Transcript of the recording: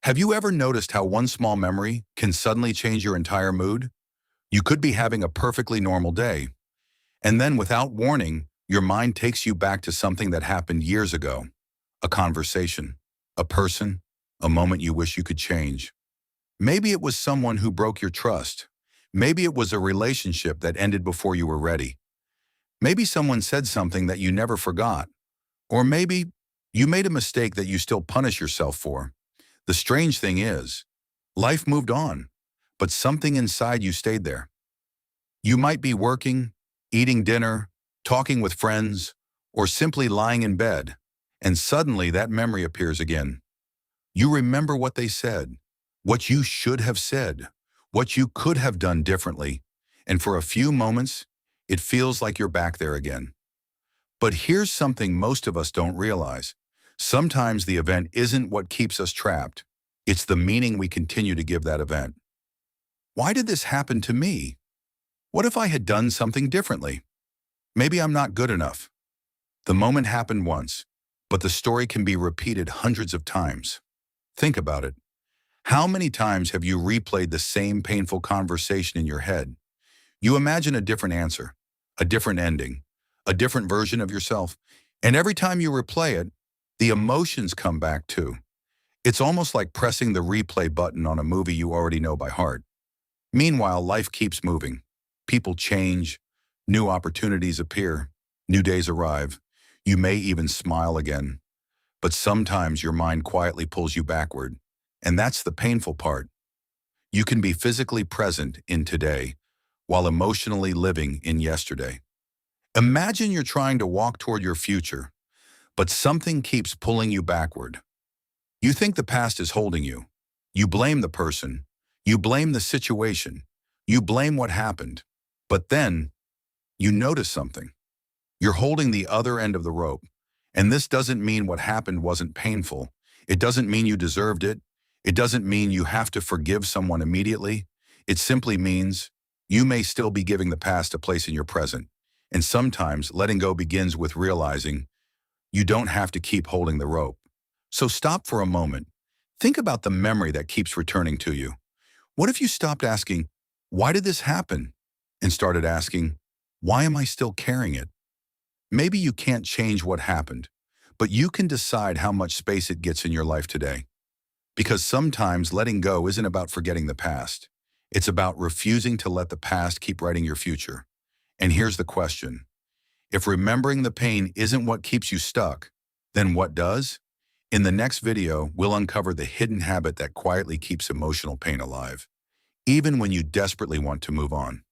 Have you ever noticed how one small memory can suddenly change your entire mood? You could be having a perfectly normal day, and then without warning, your mind takes you back to something that happened years ago. A conversation, a person, a moment you wish you could change. Maybe it was someone who broke your trust. Maybe it was a relationship that ended before you were ready. Maybe someone said something that you never forgot. Or maybe you made a mistake that you still punish yourself for. The strange thing is, life moved on, but something inside you stayed there. You might be working, eating dinner, talking with friends, or simply lying in bed, and suddenly that memory appears again. You remember what they said, what you should have said, what you could have done differently, and for a few moments, it feels like you're back there again. But here's something most of us don't realize. Sometimes the event isn't what keeps us trapped. It's the meaning we continue to give that event. Why did this happen to me? What if I had done something differently? Maybe I'm not good enough. The moment happened once, but the story can be repeated hundreds of times. Think about it. How many times have you replayed the same painful conversation in your head? You imagine a different answer, a different ending, a different version of yourself, and every time you replay it, the emotions come back too. It's almost like pressing the replay button on a movie you already know by heart. Meanwhile, life keeps moving. People change, new opportunities appear, new days arrive. You may even smile again. But sometimes your mind quietly pulls you backward, and that's the painful part. You can be physically present in today while emotionally living in yesterday. Imagine you're trying to walk toward your future, but something keeps pulling you backward. You think the past is holding you. You blame the person. You blame the situation. You blame what happened. But then, you notice something. You're holding the other end of the rope. And this doesn't mean what happened wasn't painful. It doesn't mean you deserved it. It doesn't mean you have to forgive someone immediately. It simply means you may still be giving the past a place in your present. And sometimes letting go begins with realizing you don't have to keep holding the rope. So stop for a moment. Think about the memory that keeps returning to you. What if you stopped asking, "Why did this happen?" and started asking, "Why am I still carrying it?" Maybe you can't change what happened, but you can decide how much space it gets in your life today. Because sometimes letting go isn't about forgetting the past. It's about refusing to let the past keep writing your future. And here's the question. If remembering the pain isn't what keeps you stuck, then what does? In the next video, we'll uncover the hidden habit that quietly keeps emotional pain alive, even when you desperately want to move on.